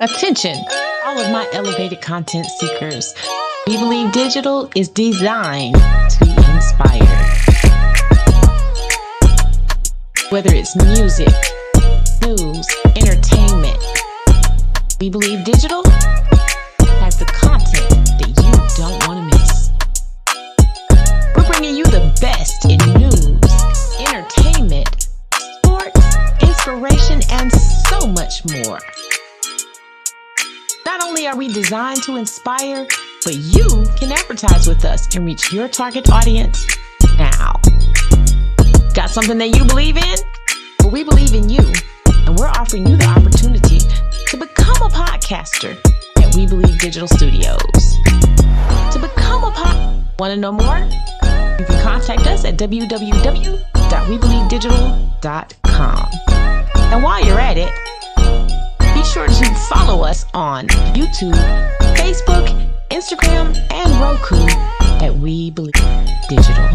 Attention, all of my elevated content seekers. We believe digital is designed to inspire. Whether it's music, news, entertainment, we believe digital has the content that you don't want to miss. We're bringing you the best in news, entertainment, sports, inspiration, and so much more. Not only are we designed to inspire, but you can advertise with us and reach your target audience now. Got something that you believe in? Well, we believe in you, and we're offering you the opportunity to become a podcaster at We Believe Digital Studios. To become a want to know more? You can contact us at www.webelievedigital.com. And while you're at it, be sure to follow us on YouTube, Facebook, Instagram, and Roku at We Believe Digital.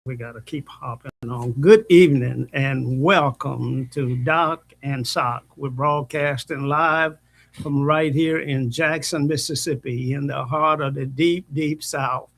We got to keep hopping on. Good evening and welcome to Doc and Sock. We're broadcasting live from right here in Jackson, Mississippi, in the heart of the deep, deep South.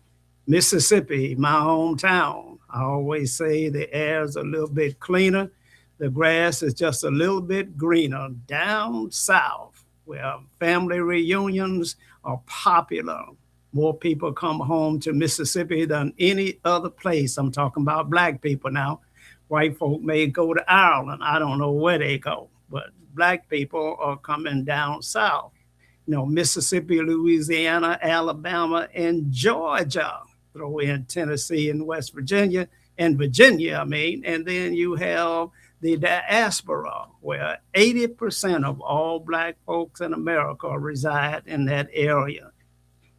Mississippi, my hometown. I always say the air's a little bit cleaner. The grass is just a little bit greener down south, where family reunions are popular. More people come home to Mississippi than any other place. I'm talking about black people now. White folk may go to Ireland. I don't know where they go, but black people are coming down south. You know, Mississippi, Louisiana, Alabama, and Georgia. Throw in Tennessee and West Virginia, and and then you have the diaspora, where 80% of all black folks in America reside in that area.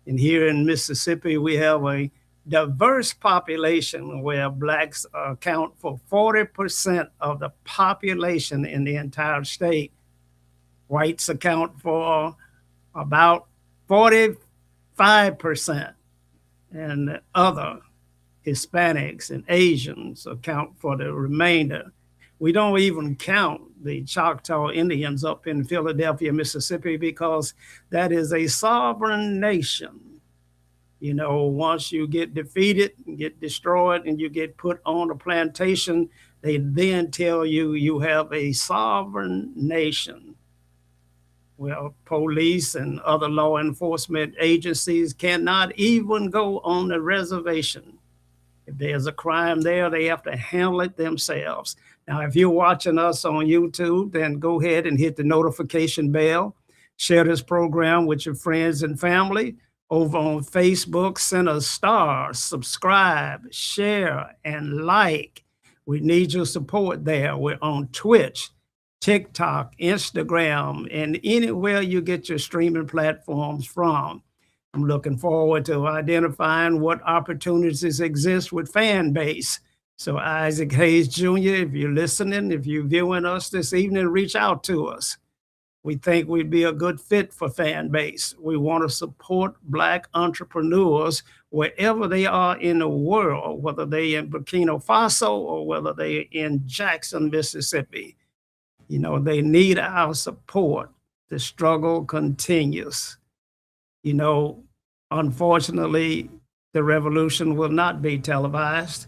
And here in Mississippi, we have a diverse population where blacks account for 40% of the population in the entire state. Whites account for about 45%, and other Hispanics and Asians account for the remainder. We don't even count the Choctaw Indians up in Philadelphia, Mississippi, because that is a sovereign nation. You know, once you get defeated and get destroyed and you get put on a plantation, they then tell you you have a sovereign nation. Well, police and other law enforcement agencies cannot even go on the reservation. If there's a crime there, they have to handle it themselves. Now, if you're watching us on YouTube, then go ahead and hit the notification bell. Share this program with your friends and family. Over on Facebook, send us stars, subscribe, share, and like. We need your support there. We're on Twitch, TikTok, Instagram, and anywhere you get your streaming platforms from. I'm looking forward to identifying what opportunities exist with fan base. So Isaac Hayes Jr., if you're listening, if you're viewing us this evening, reach out to us. We think we'd be a good fit for fan base. We want to support black entrepreneurs wherever they are in the world, whether they're in Burkina Faso or whether they're in Jackson, Mississippi. You know, they need our support. The struggle continues. You know, unfortunately, the revolution will not be televised.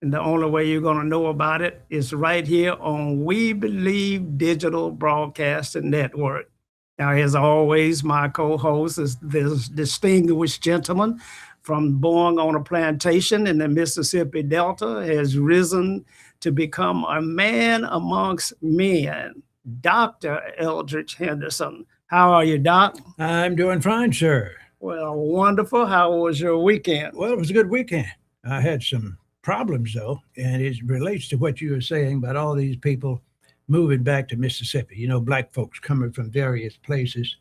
And the only way you're going to know about it is right here on We Believe Digital Broadcasting Network. Now, as always, my co-host is this distinguished gentleman from born on a plantation in the Mississippi Delta, has risen to become a man amongst men, Dr. Eldridge Henderson. How are you, Doc? I'm doing fine, sir. Well, wonderful. How was your weekend? Well, it was a good weekend. I had some problems, though, and it relates to what you were saying about all these people moving back to Mississippi. You know, black folks coming from various places.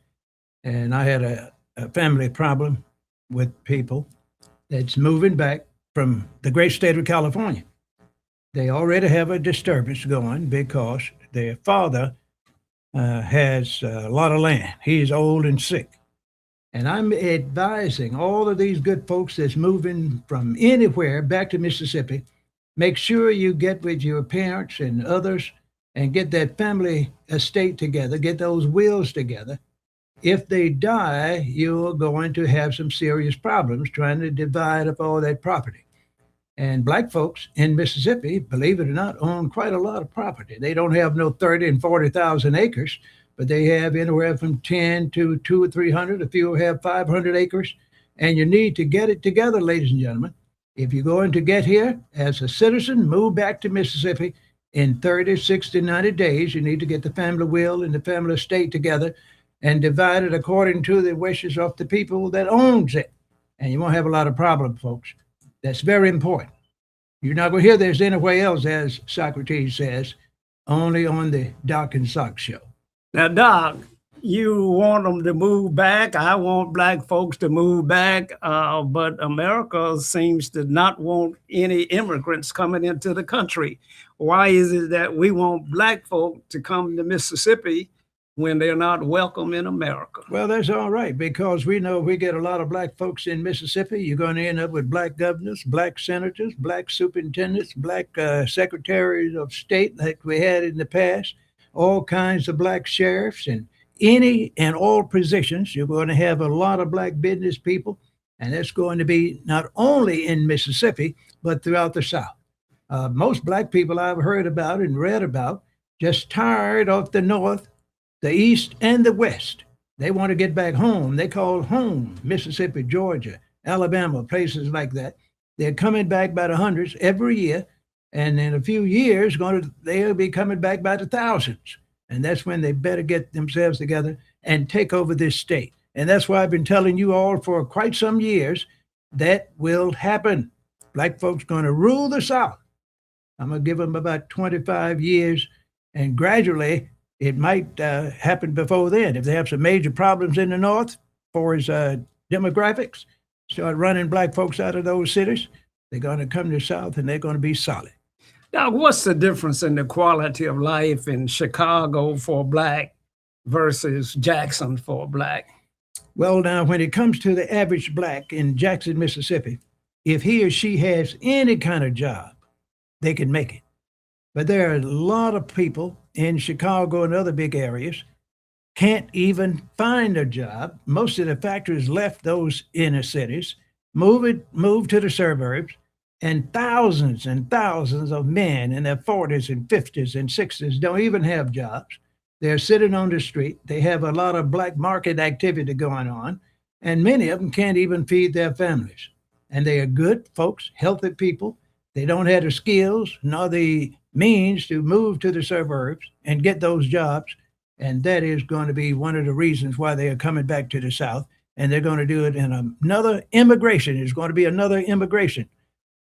And I had a family problem with people that's moving back from the great state of California. They already have a disturbance going because their father has a lot of land. He's old and sick. And I'm advising all of these good folks that's moving from anywhere back to Mississippi, make sure you get with your parents and others and get that family estate together, get those wills together, If they die, you're going to have some serious problems trying to divide up all that property. And black folks in Mississippi, believe it or not, own quite a lot of property. They don't have no 30 and 40,000 acres, but they have anywhere from 10 to 2 or 300. A few have 500 acres. And you need to get it together, ladies and gentlemen. If you're going to get here as a citizen, move back to Mississippi in 30, 60, 90 days, you need to get the family will and the family estate together and divide it according to the wishes of the people that owns it. And you won't have a lot of problems, folks. That's very important. You're not going to hear this anywhere else, as Socrates says, only on the Doc and Sock show. Now, Doc, you want them to move back. I want black folks to move back. But America seems to not want any immigrants coming into the country. Why is it that we want black folk to come to Mississippi when they're not welcome in America? Well, that's all right, because we know if we get a lot of black folks in Mississippi, you're going to end up with black governors, black senators, black superintendents, black secretaries of state like we had in the past, all kinds of black sheriffs, and any and all positions. You're going to have a lot of black business people, and that's going to be not only in Mississippi, but throughout the South. Most black people I've heard about and read about just tired of the North, the East, and the West. They want to get back home. They call home Mississippi, Georgia, Alabama, places like that. They're coming back by the hundreds every year, and in a few years, they'll be coming back by the thousands. And that's when they better get themselves together and take over this state. And that's why I've been telling you all for quite some years that will happen. Black folks going to rule the South. I'm going to give them about 25 years, and gradually it might happen before then. If they have some major problems in the North, for as demographics, start running black folks out of those cities, they're going to come to the South and they're going to be solid. Now, what's the difference in the quality of life in Chicago for black versus Jackson for black? Well, now, when it comes to the average black in Jackson, Mississippi, if he or she has any kind of job, they can make it. But there are a lot of people in Chicago and other big areas can't even find a job. Most of the factories left those inner cities, moved to the suburbs, and thousands of men in their 40s and 50s and 60s don't even have jobs. They're sitting on the street. They have a lot of black market activity going on, and many of them can't even feed their families. And they are good folks, healthy people. They don't have the skills nor the means to move to the suburbs and get those jobs. And that is going to be one of the reasons why they are coming back to the South. And they're going to do it in another immigration. There's going to be another immigration,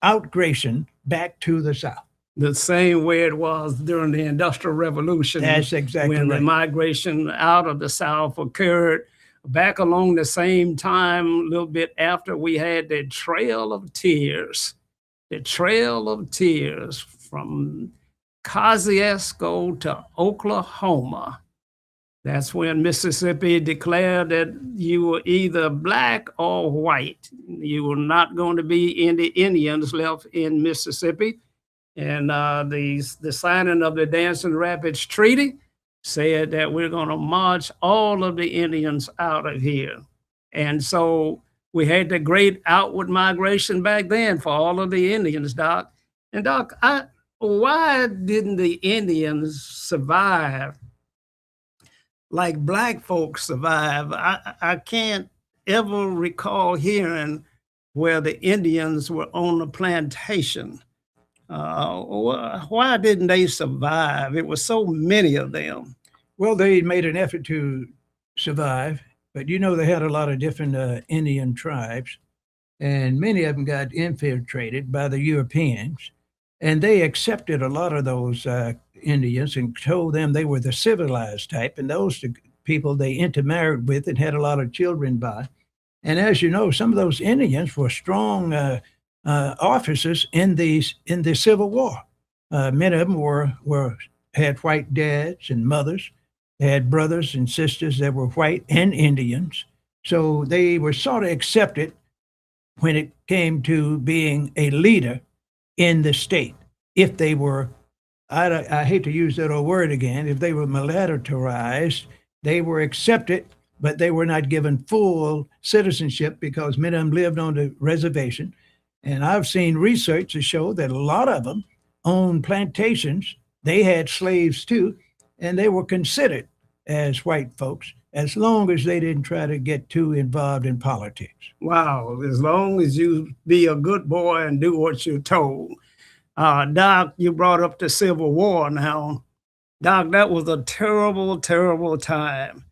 outgration back to the South. The same way it was during the Industrial Revolution. That's exactly when right. the migration out of the South occurred back along the same time, a little bit after we had the Trail of Tears. The Trail of Tears from Kosciuszko to Oklahoma. That's when Mississippi declared that you were either black or white. You were not going to be any Indians left in Mississippi. And the signing of the Dancing Rapids Treaty said that we're going to march all of the Indians out of here. And so we had the great outward migration back then for all of the Indians, Doc. And Doc, why didn't the Indians survive like black folks survive? I can't ever recall hearing where the Indians were on the plantation. Why didn't they survive? It was so many of them. Well, they made an effort to survive, but you know they had a lot of different Indian tribes, and many of them got infiltrated by the Europeans, and they accepted a lot of those Indians and told them they were the civilized type, and those people they intermarried with and had a lot of children by. And as you know, some of those Indians were strong officers in the Civil War. Many of them had white dads and mothers. They had brothers and sisters that were white and Indians. So they were sort of accepted when it came to being a leader in the state. If they were, I hate to use that old word again, if they were mulattoized, they were accepted but they were not given full citizenship because many of them lived on the reservation. And I've seen research to show that a lot of them owned plantations. They had slaves too, and they were considered as white folks as long as they didn't try to get too involved in politics. Wow, as long as you be a good boy and do what you're told. Doc, you brought up the Civil War now. Doc, that was a terrible, terrible time.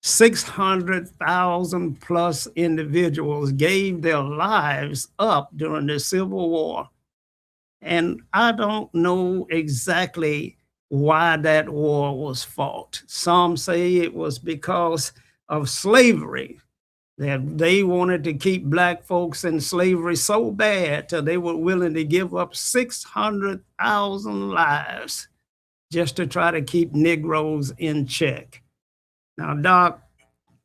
600,000 plus individuals gave their lives up during the Civil War. And I don't know exactly why that war was fought. Some say it was because of slavery, that they wanted to keep black folks in slavery so bad till they were willing to give up 600,000 lives just to try to keep Negroes in check. Now, Doc,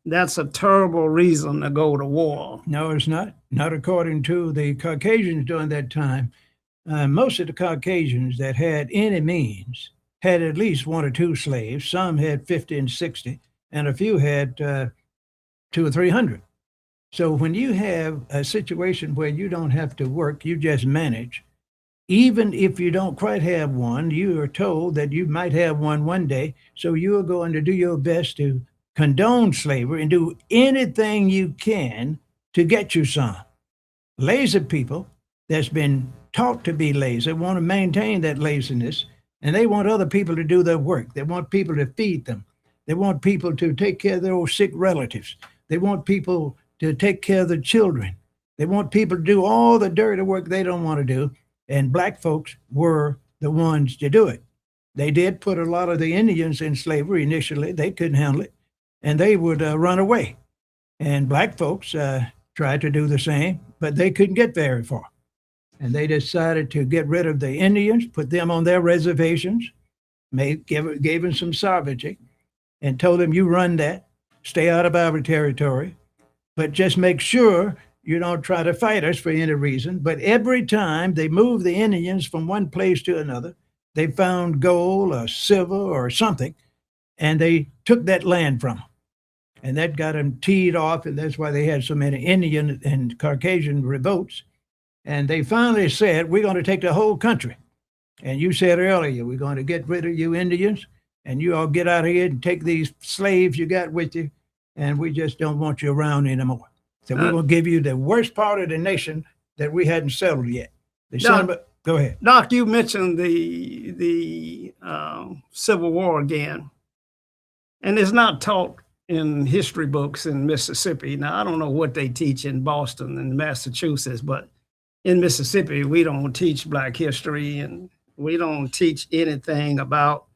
that's a terrible reason to go to war. No, it's not. Not according to the Caucasians during that time. Most of the Caucasians that had any means had at least one or two slaves. Some had 50 and 60, and a few had 200 or 300. So when you have a situation where you don't have to work, you just manage. Even if you don't quite have one, you are told that you might have one day. So you are going to do your best to condone slavery and do anything you can to get you some. Lazy people that's been taught to be lazy want to maintain that laziness, and they want other people to do their work. They want people to feed them. They want people to take care of their old sick relatives. They want people to take care of the children. They want people to do all the dirty work they don't want to do. And black folks were the ones to do it. They did put a lot of the Indians in slavery initially. They couldn't handle it, and they would run away. And black folks tried to do the same, but they couldn't get very far. And they decided to get rid of the Indians, put them on their reservations, gave them some sovereignty, and told them, you run that, stay out of our territory, but just make sure you don't try to fight us for any reason. But every time they moved the Indians from one place to another, they found gold or silver or something, and they took that land from them. And that got them teed off, and that's why they had so many Indian and Caucasian revolts. And they finally said, we're going to take the whole country. And you said earlier, we're going to get rid of you Indians, and you all get out of here and take these slaves you got with you, and we just don't want you around anymore. So we're going to give you the worst part of the nation that we hadn't settled yet. Go ahead. Doc, you mentioned the Civil War again, and it's not taught in history books in Mississippi. Now, I don't know what they teach in Boston and Massachusetts, but in Mississippi, we don't teach Black history, and we don't teach anything about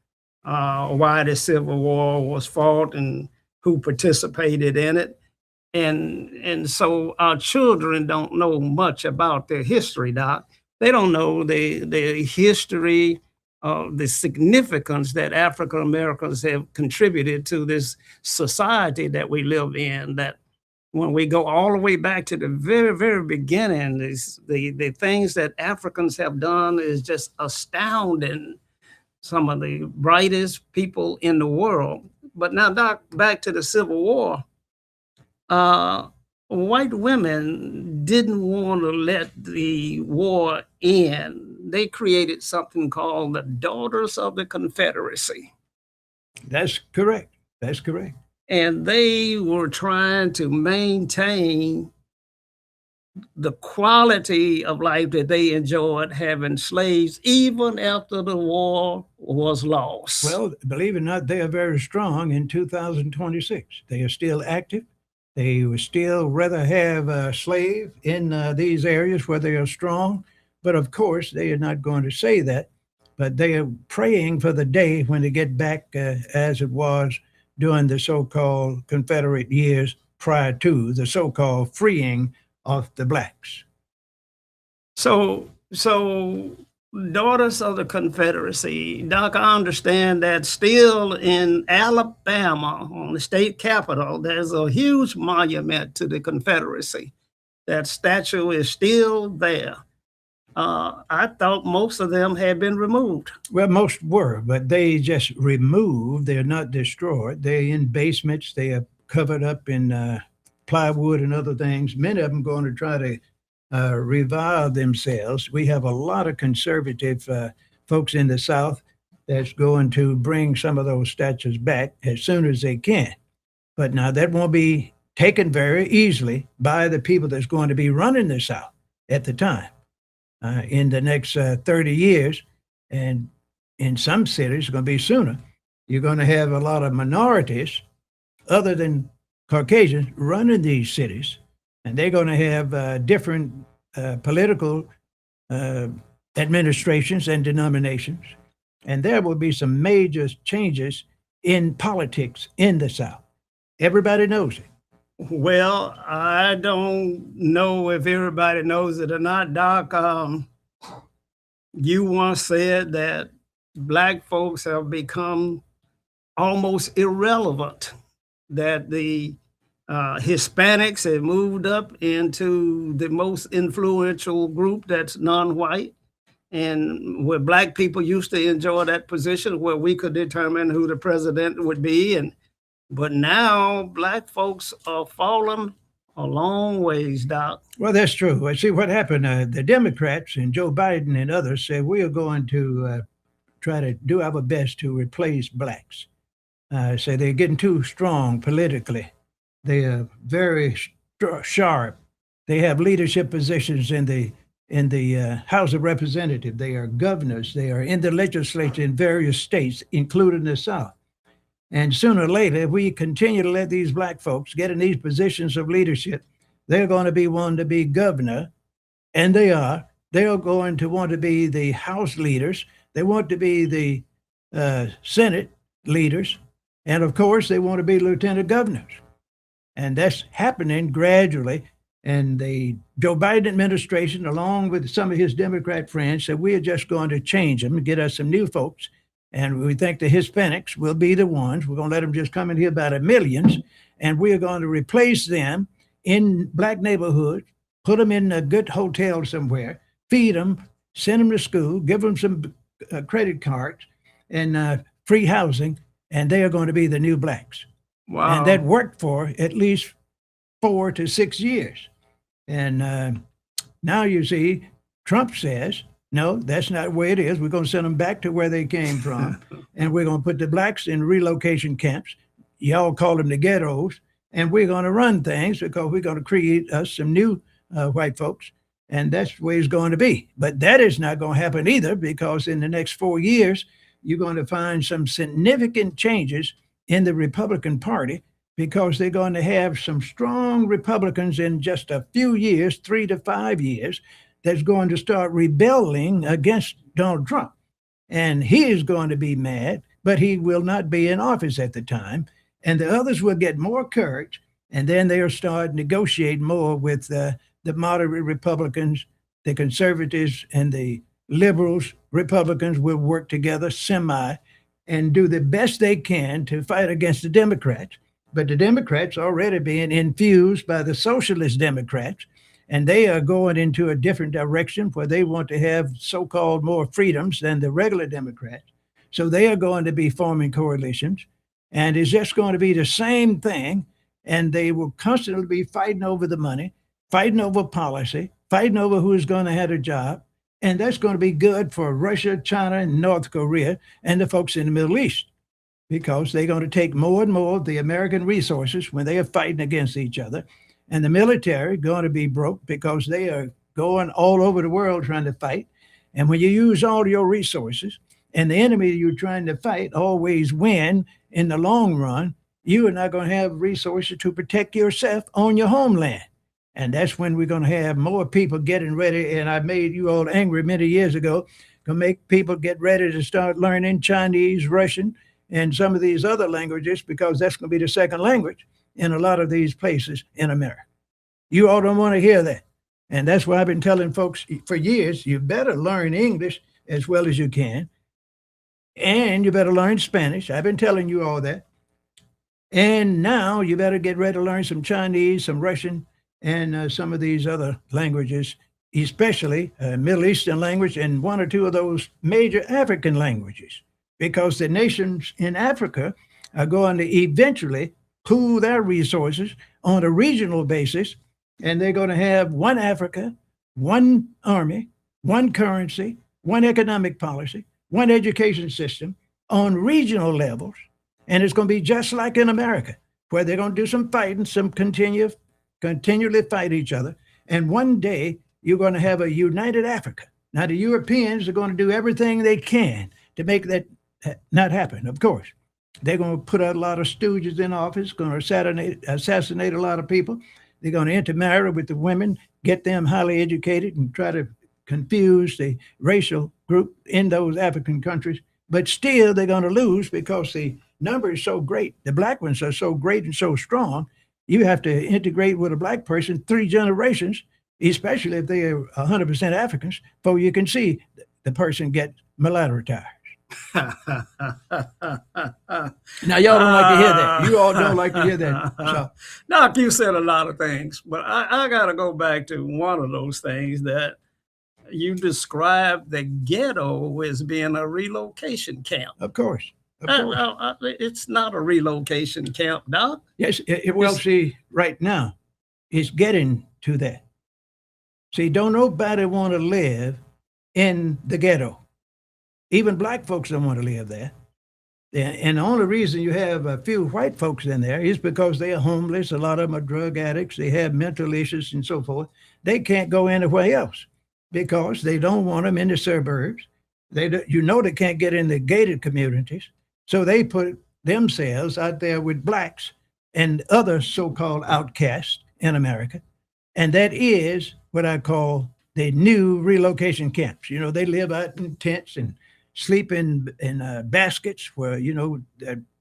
why the Civil War was fought and who participated in it. And so our children don't know much about their history, Doc. They don't know the history of the significance that African Americans have contributed to this society that we live in, that when we go all the way back to the very, very beginning, the things that Africans have done is just astounding. Some of the brightest people in the world. But now, Doc, back to the Civil War. White women didn't want to let the war end. They created something called the Daughters of the Confederacy. That's correct. That's correct. And they were trying to maintain the quality of life that they enjoyed having slaves, even after the war was lost. Well, believe it or not, they are very strong in 2026. They are still active. They would still rather have a slave in these areas where they are strong. But of course, they are not going to say that. But they are praying for the day when they get back as it was during the so-called Confederate years prior to the so-called freeing of the blacks. So Daughters of the Confederacy, Doc, I understand that still in Alabama, on the state capitol, there's a huge monument to the Confederacy. That statue is still there. I thought most of them had been removed. Well, most were, but they just removed. They're not destroyed. They're in basements. They are covered up in plywood and other things. Many of them going to try to revive themselves. We have a lot of conservative folks in the South that's going to bring some of those statues back as soon as they can. But now that won't be taken very easily by the people that's going to be running the South at the time in the next 30 years. And in some cities, it's going to be sooner. You're going to have a lot of minorities other than Caucasians running these cities, and they're going to have different political administrations and denominations. And there will be some major changes in politics in the South. Everybody knows it. Well, I don't know if everybody knows it or not, Doc. You once said that Black folks have become almost irrelevant, that the Hispanics have moved up into the most influential group that's non-white, and where Black people used to enjoy that position where we could determine who the president would be. But now Black folks are falling a long ways, Doc. Well, that's true. Well, see what happened. The Democrats and Joe Biden and others said we are going to try to do our best to replace Blacks. So they're getting too strong politically. They are very sharp. They have leadership positions in the House of Representatives. They are governors. They are in the legislature in various states, including the South. And sooner or later, if we continue to let these Black folks get in these positions of leadership, they're going to be wanting to be governor, and they are. They are going to want to be the House leaders. They want to be the Senate leaders. And of course, they want to be lieutenant governors. And that's happening gradually. And the Joe Biden administration, along with some of his Democrat friends, said we are just going to change them and get us some new folks. And we think the Hispanics will be the ones. We're going to let them just come in here by the millions. And we are going to replace them in Black neighborhoods, put them in a good hotel somewhere, feed them, send them to school, give them some credit cards and free housing. And they are going to be the new Blacks. Wow. And that worked for at least 4 to 6 years. And now you see, Trump says, no, that's not the way it is. We're going to send them back to where they came from. And we're going to put the Blacks in relocation camps. Y'all call them the ghettos. And we're going to run things because we're going to create us some new white folks. And that's the way it's going to be. But that is not going to happen either, because in the next 4 years, you're going to find some significant changes in the Republican Party, because they're going to have some strong Republicans in just a few years, 3 to 5 years, that's going to start rebelling against Donald Trump. And he is going to be mad, but he will not be in office at the time. And the others will get more courage, and then they'll start negotiating more with the moderate Republicans, the conservatives, and the liberals. Republicans will work together and do the best they can to fight against the Democrats. But the Democrats are already being infused by the socialist Democrats, and they are going into a different direction where they want to have so-called more freedoms than the regular Democrats. So they are going to be forming coalitions, and it's just going to be the same thing. And they will constantly be fighting over the money, fighting over policy, fighting over who's going to have a job. And that's going to be good for Russia, China, and North Korea, and the folks in the Middle East, because they're going to take more and more of the American resources when they are fighting against each other. And the military going to be broke because they are going all over the world trying to fight. And when you use all your resources and the enemy you're trying to fight always win in the long run, you are not going to have resources to protect yourself on your homeland. And that's when we're going to have more people getting ready. And I made you all angry many years ago, to make people get ready to start learning Chinese, Russian, and some of these other languages, because that's going to be the second language in a lot of these places in America. You all don't want to hear that. And that's why I've been telling folks for years, you better learn English as well as you can. And you better learn Spanish. I've been telling you all that. And now you better get ready to learn some Chinese, some Russian, and some of these other languages, especially Middle Eastern language and 1 or 2 of those major African languages, because the nations in Africa are going to eventually pool their resources on a regional basis, and they're going to have one Africa, one army, one currency, one economic policy, one education system on regional levels. And it's going to be just like in America, where they're going to do some fighting, continually fight each other. And one day you're going to have a united Africa. Now, the Europeans are going to do everything they can to make that not happen, of course. They're going to put a lot of stooges in office, going to assassinate a lot of people. They're going to intermarry with the women, get them highly educated, and try to confuse the racial group in those African countries. But still, they're going to lose because the number is so great. The black ones are so great and so strong. You have to integrate with a black person 3 generations, especially if they are 100% Africans, before you can see the person get mulatto-tized. Now, y'all don't like to hear that. You all don't like to hear that. So, Doc, you said a lot of things, but I got to go back to one of those things that you described the ghetto as being a relocation camp. of course. It's not a relocation camp, Doc. Yes, well, see, right now, it's getting to that. See, don't nobody want to live in the ghetto. Even black folks don't want to live there. And the only reason you have a few white folks in there is because they are homeless. A lot of them are drug addicts. They have mental issues and so forth. They can't go anywhere else because they don't want them in the suburbs. They can't get in the gated communities. So they put themselves out there with blacks and other so-called outcasts in America. And that is what I call the new relocation camps. They live out in tents and sleep in baskets where,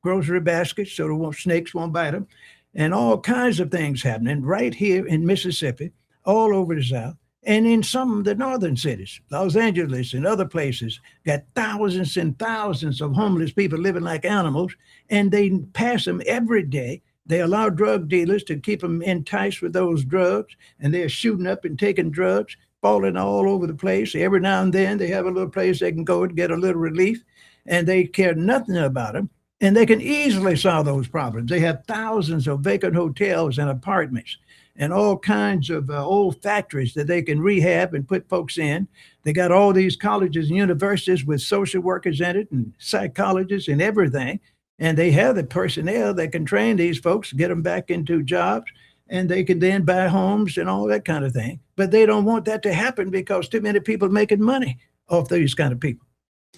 grocery baskets so snakes won't bite them. And all kinds of things happening right here in Mississippi, all over the South. And in some of the northern cities, Los Angeles and other places, got thousands and thousands of homeless people living like animals, and they pass them every day. They allow drug dealers to keep them enticed with those drugs, and they're shooting up and taking drugs, falling all over the place. Every now and then they have a little place they can go and get a little relief, and they care nothing about them. And they can easily solve those problems. They have thousands of vacant hotels and apartments and all kinds of old factories that they can rehab and put folks in. They got all these colleges and universities with social workers in it and psychologists and everything. And they have the personnel that can train these folks, get them back into jobs, and they can then buy homes and all that kind of thing. But they don't want that to happen because too many people are making money off these kind of people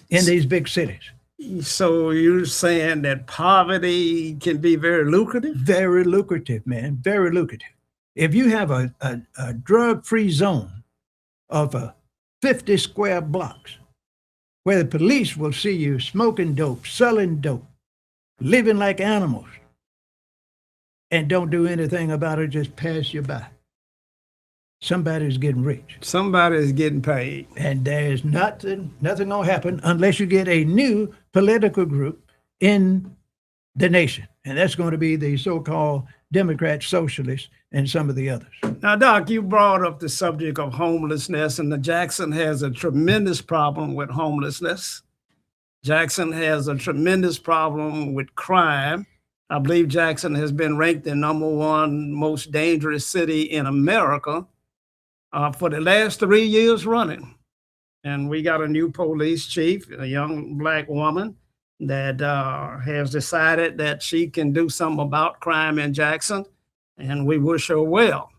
in these big cities. So you're saying that poverty can be very lucrative? Very lucrative, man, very lucrative. If you have a drug-free zone of 50 square blocks where the police will see you smoking dope, selling dope, living like animals, and don't do anything about it, just pass you by, somebody's getting rich. Somebody's getting paid. And there's nothing gonna happen unless you get a new political group in the nation. And that's going to be the so-called Democrats, socialists, and some of the others. Now, Doc, you brought up the subject of homelessness, and Jackson has a tremendous problem with homelessness. Jackson has a tremendous problem with crime. I believe Jackson has been ranked the #1 most dangerous city in America for the last 3 years running. And we got a new police chief, a young black woman that has decided that she can do something about crime in Jackson, and we wish her well.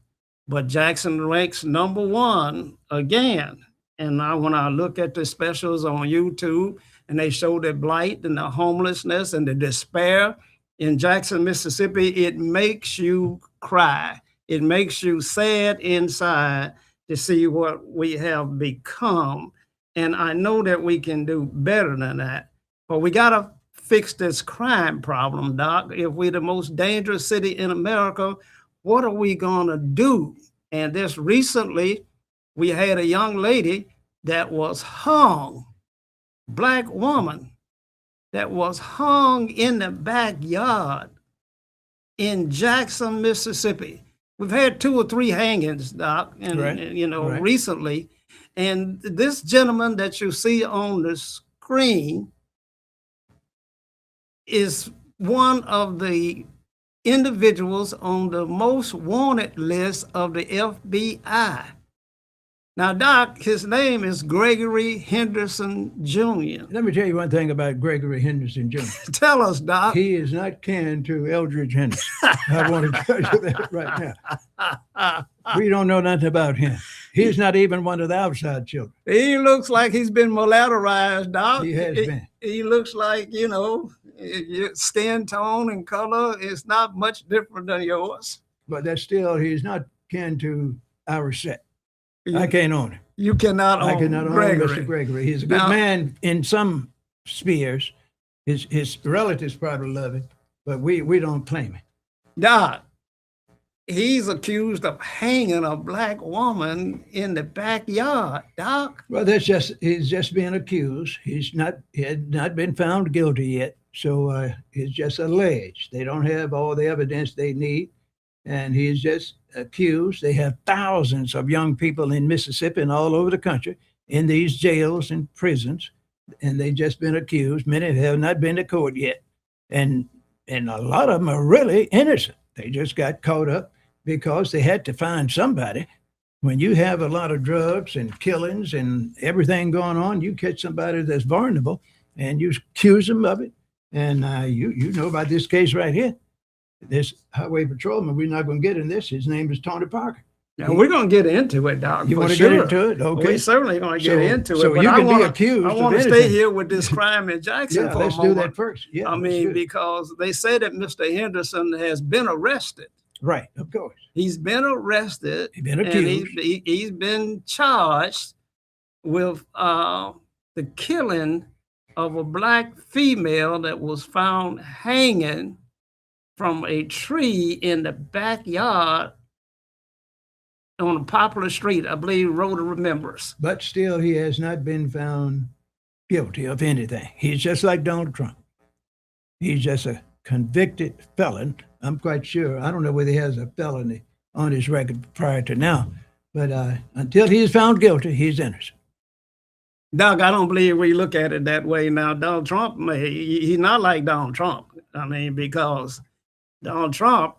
But Jackson ranks #1 again. And when I look at the specials on YouTube, and they show the blight and the homelessness and the despair in Jackson, Mississippi, it makes you cry. It makes you sad inside to see what we have become. And I know that we can do better than that. But we got to fix this crime problem, Doc. If we're the most dangerous city in America, what are we going to do? And this recently, we had a young lady that was hung, black woman, that was hung in the backyard in Jackson, Mississippi. We've had 2 or 3 hangings, Doc, and Right. recently. And this gentleman that you see on the screen is one of the individuals on the most wanted list of the FBI. Now, Doc, his name is Gregory Henderson Jr. Let me tell you one thing about Gregory Henderson Jr. Tell us, Doc. He is not kin to Eldridge Henderson. I want to tell you that right now. We don't know nothing about him. He's not even one of the outside children. He looks like he's been mulattoized, Doc. He has been. He looks like, your skin tone and color is not much different than yours. But that's still, he's not kin to our set. I can't own him. You cannot own I cannot Gregory. own Mr. Gregory. He's a good man in some spheres. His relatives probably love him, but we don't claim him. Doc, he's accused of hanging a black woman in the backyard, Doc. Well, he's just being accused. He had not been found guilty yet. So it's just alleged. They don't have all the evidence they need. And he's just accused. They have thousands of young people in Mississippi and all over the country in these jails and prisons. And they've just been accused. Many have not been to court yet. And a lot of them are really innocent. They just got caught up because they had to find somebody. When you have a lot of drugs and killings and everything going on, you catch somebody that's vulnerable and you accuse them of it. And you know about this case right here. This highway patrolman, we're not going to get in this. His name is Tony Parker. Now, we're going to get into it, Doc. You want to get into it? Okay. We're certainly going to get into it. So but you can be accused. I want to stay here with this crime in Jackson for a moment. Let's do that first. Yeah, I mean, because they say that Mr. Henderson has been arrested. Right, of course. He's been arrested. He's been accused. And he's been charged with the killing of a black female that was found hanging from a tree in the backyard on a popular street, I believe Rhoda remembers. But still, he has not been found guilty of anything. He's just like Donald Trump. He's just a convicted felon. I'm quite sure. I don't know whether he has a felony on his record prior to now, but until he is found guilty, he's innocent. Doc, I don't believe we look at it that way now. Donald Trump, he's not like Donald Trump. I mean, because Donald Trump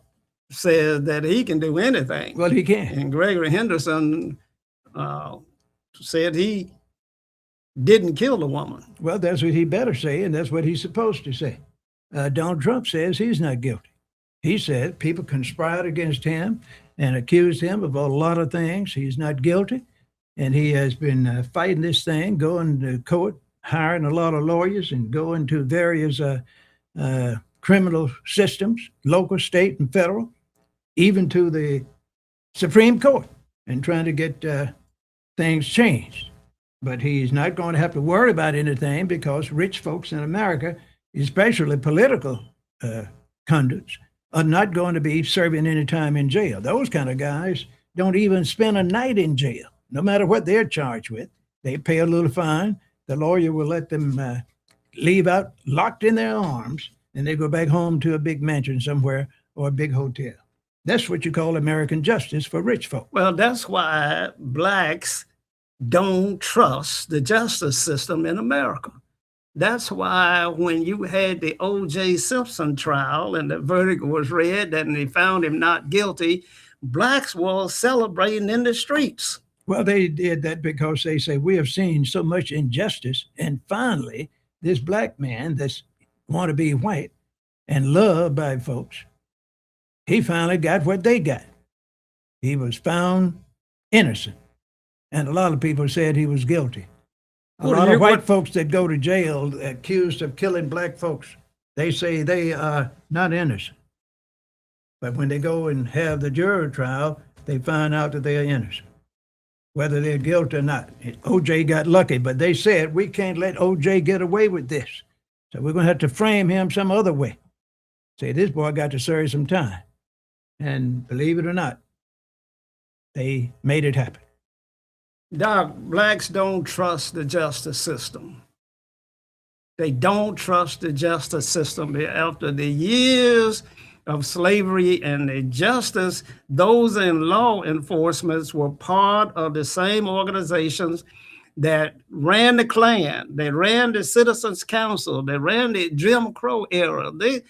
says that he can do anything. Well, he can. And Gregory Henderson said he didn't kill the woman. Well, that's what he better say, and that's what he's supposed to say. Donald Trump says he's not guilty. He said people conspired against him and accused him of a lot of things. He's not guilty, and he has been fighting this thing, going to court, hiring a lot of lawyers, and going to various criminal systems, local, state, and federal, even to the Supreme Court, and trying to get things changed. But he's not going to have to worry about anything because rich folks in America, especially political conduits, are not going to be serving any time in jail. Those kind of guys don't even spend a night in jail, no matter what they're charged with. They pay a little fine. The lawyer will let them leave out locked in their arms, and they go back home to a big mansion somewhere or a big hotel. That's what you call American justice for rich folk. Well, that's why blacks don't trust the justice system in America. That's why when you had the O.J. Simpson trial and the verdict was read and they found him not guilty, blacks were celebrating in the streets. Well, they did that because they say, we have seen so much injustice. And finally, this black man that's want to be white and loved by folks, he finally got what they got. He was found innocent. And a lot of people said he was guilty. A lot of white folks that go to jail accused of killing black folks, they say they are not innocent. But when they go and have the jury trial, they find out that they are innocent, whether they're guilty or not. O.J. got lucky, but they said, we can't let O.J. get away with this. So we're going to have to frame him some other way. Say, this boy got to serve some time. And believe it or not, they made it happen. Doc, blacks don't trust the justice system. They don't trust the justice system. After the years of slavery and the justice, those in law enforcement were part of the same organizations that ran the Klan, they ran the Citizens Council, they ran the Jim Crow era. They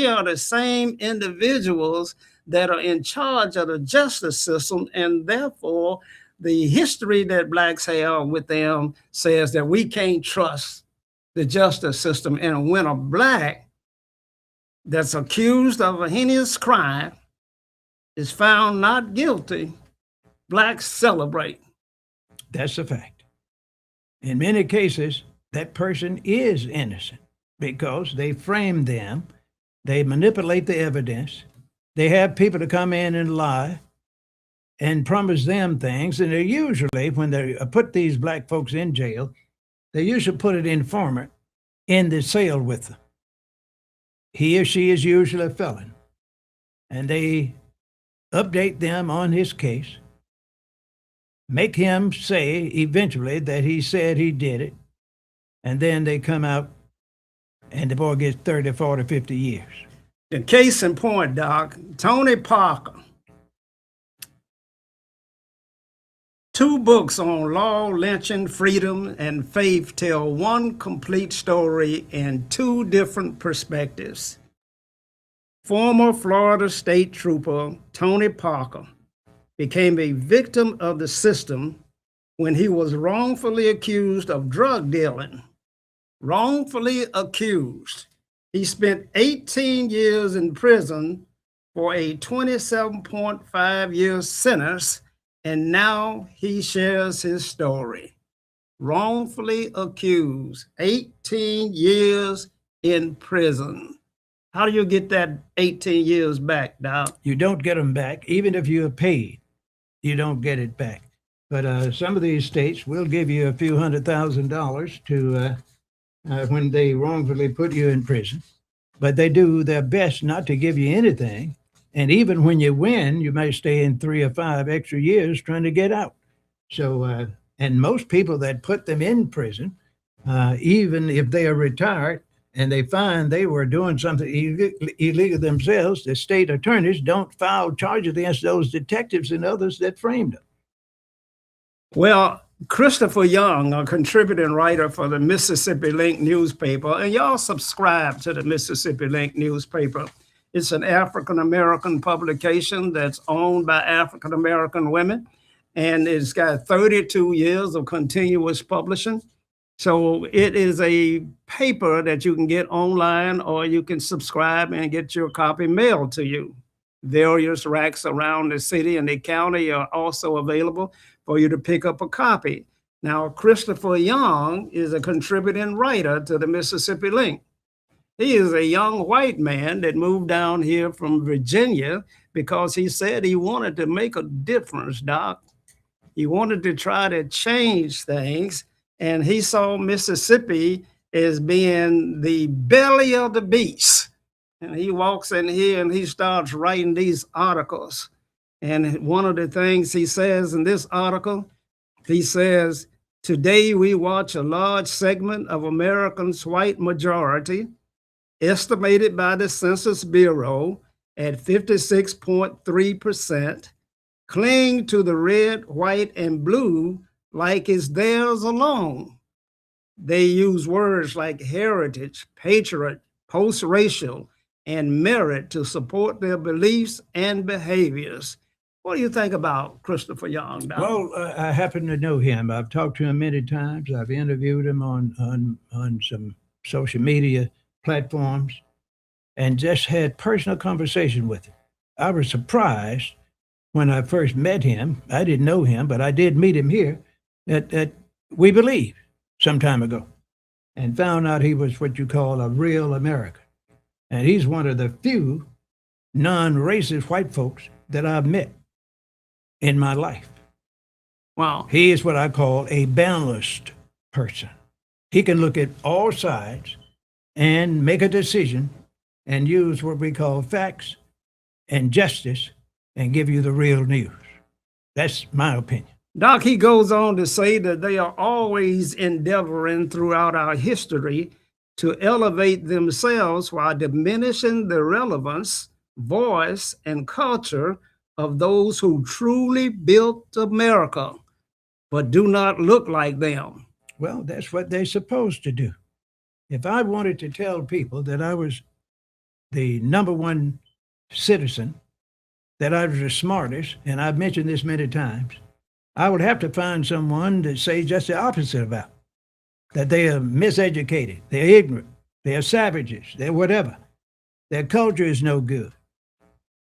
are the same individuals that are in charge of the justice system, and therefore the history that blacks have with them says that we can't trust the justice system. And when a black that's accused of a heinous crime is found not guilty, blacks celebrate. That's a fact. In many cases, that person is innocent because they frame them, they manipulate the evidence, they have people to come in and lie and promise them things. And they usually, when they put these black folks in jail, they usually put an informant in the cell with them. He or she is usually a felon. And they update them on his case, make him say eventually that he said he did it, and then they come out and the boy gets 30, 40, 50 years. The case in point, Doc, Tony Parker. 2 books on law, lynching, freedom, and faith tell one complete story in 2 different perspectives. Former Florida State Trooper Tony Parker became a victim of the system when he was wrongfully accused of drug dealing. Wrongfully accused. He spent 18 years in prison for a 27.5-year sentence, and now he shares his story. Wrongfully accused, 18 years in prison. How do you get that 18 years back, Doc? You don't get them back. Even if you are paid, you don't get it back. But some of these states will give you a few $100,000 to when they wrongfully put you in prison. But they do their best not to give you anything. And even when you win, you may stay in 3 or 5 extra years trying to get out. So, and most people that put them in prison, even if they are retired and they find they were doing something illegal themselves, the state attorneys don't file charges against those detectives and others that framed them. Well, Christopher Young, a contributing writer for the Mississippi Link newspaper, and y'all subscribe to the Mississippi Link newspaper. It's an African-American publication that's owned by African-American women, and it's got 32 years of continuous publishing. So it is a paper that you can get online, or you can subscribe and get your copy mailed to you. Various racks around the city and the county are also available for you to pick up a copy. Now, Christopher Young is a contributing writer to the Mississippi Link. He is a young white man that moved down here from Virginia because he said he wanted to make a difference, Doc. He wanted to try to change things, and he saw Mississippi as being the belly of the beast. And he walks in here and he starts writing these articles. And one of the things he says in this article, he says, today we watch a large segment of Americans' white majority, estimated by the Census Bureau at 56.3%, cling to the red, white, and blue like it's theirs alone. They use words like heritage, patriot, post-racial, and merit to support their beliefs and behaviors. What do you think about Christopher Young, Doc? Well, I happen to know him. I've talked to him many times. I've interviewed him on some social media platforms and just had personal conversation with him. I was surprised when I first met him. I didn't know him, but I did meet him here that we believed some time ago, and found out he was what you call a real American. And he's one of the few non-racist white folks that I've met in my life. Wow. He is what I call a balanced person. He can look at all sides and make a decision and use what we call facts and justice and give you the real news. That's my opinion. Doc, he goes on to say that they are always endeavoring throughout our history to elevate themselves while diminishing the relevance, voice, and culture of those who truly built America. but do not look like them. Well, that's what they're supposed to do. If I wanted to tell people that I was the number one citizen, that I was the smartest, and I've mentioned this many times, I would have to find someone that says just the opposite about that they are miseducated, they're ignorant, they're savages, they're whatever. Their culture is no good.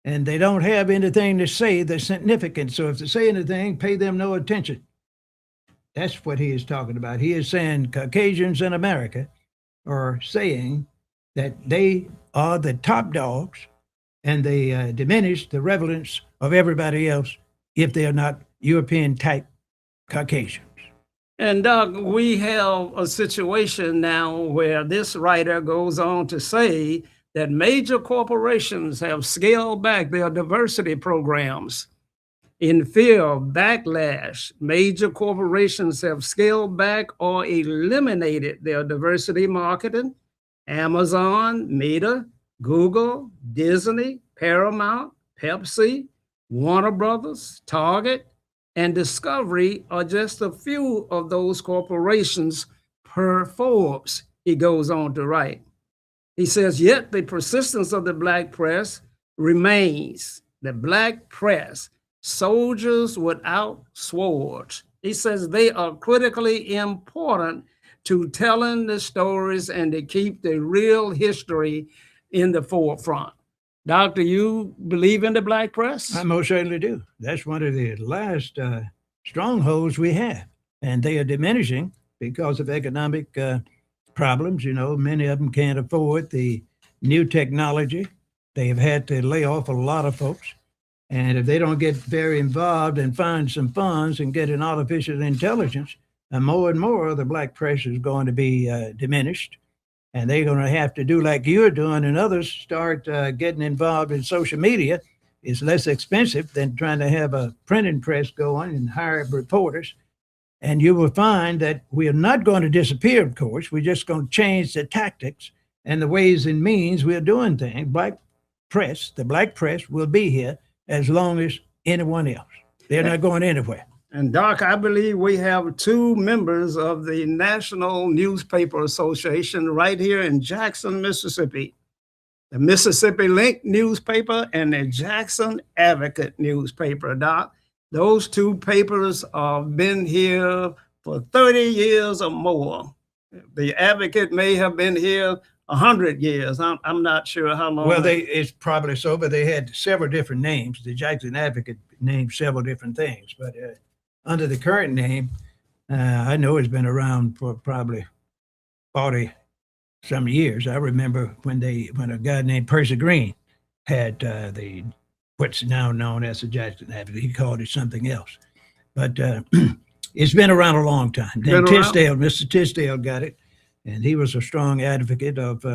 And they don't have anything to say that's significant. So if they say anything, pay them no attention. That's what he is talking about. He is saying Caucasians in America are saying that they are the top dogs and they diminish the relevance of everybody else if they're not European type Caucasians. And Doc, we have a situation now where this writer goes on to say that major corporations have scaled back their diversity programs. In fear of backlash, major corporations have scaled back or eliminated their diversity marketing. Amazon, Meta, Google, Disney, Paramount, Pepsi, Warner Brothers, Target, and Discovery are just a few of those corporations per Forbes, he goes on to write. He says, yet the persistence of the Black press remains. The Black press, soldiers without swords. He says they are critically important to telling the stories and to keep the real history in the forefront. Doctor, you believe in the Black press? I most certainly do. That's one of the last strongholds we have. And they are diminishing because of economic problems. You know, many of them can't afford the new technology. They have had to lay off a lot of folks. And if they don't get very involved and find some funds and get an artificial intelligence, more and more of the Black press is going to be diminished. And they're going to have to do like you're doing and others, start getting involved in social media. It's less expensive than trying to have a printing press going and hire reporters. And you will find that we are not going to disappear, of course. We're just going to change the tactics and the ways and means we're doing things. The Black press will be here as long as anyone else. They're not going anywhere. And Doc, I believe we have two members of the National Newspaper Association right here in Jackson, Mississippi. The Mississippi Link newspaper and the Jackson Advocate newspaper, Doc. Those two papers have been here for 30 years or more. The Advocate may have been here 100 years. I'm not sure how long. Well, it's probably so, but they had several different names. The Jackson Advocate named several different things, but under the current name, I know it's been around for probably 40 some years. I remember when a guy named Percy Green had what's now known as the Jackson Advocate. He called it something else, but it's been around a long time. Then Mr. Tisdale got it, and he was a strong advocate of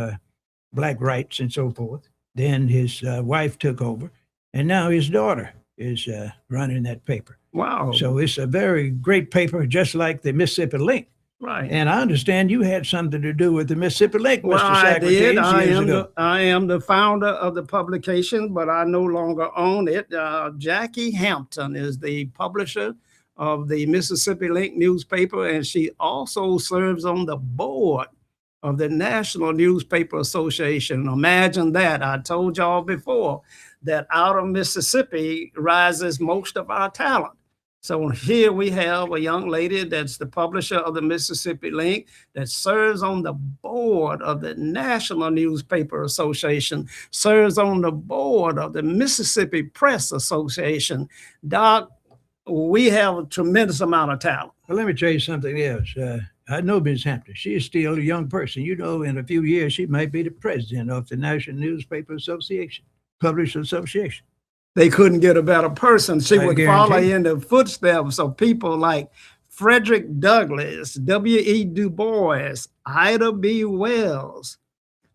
Black rights and so forth. Then his wife took over, and now his daughter is running that paper. Wow. So it's a very great paper, just like the Mississippi Link. Right. And I understand you had something to do with the Mississippi Link, well, Mr. Socrates, I am the founder of the publication, but I no longer own it. Jackie Hampton is the publisher of the Mississippi Link newspaper, and she also serves on the board of the National Newspaper Association. Imagine that. I told y'all before that out of Mississippi rises most of our talent. So here we have a young lady that's the publisher of the Mississippi Link that serves on the board of the National Newspaper Association, serves on the board of the Mississippi Press Association. Doc, we have a tremendous amount of talent. Well, let me tell you something else. I know Ms. Hampton. She is still a young person. You know, in a few years, she might be the president of the National Newspaper Association, Publishers Association. They couldn't get a better person. She would follow in the footsteps of people like Frederick Douglass, W.E. Du Bois, Ida B. Wells,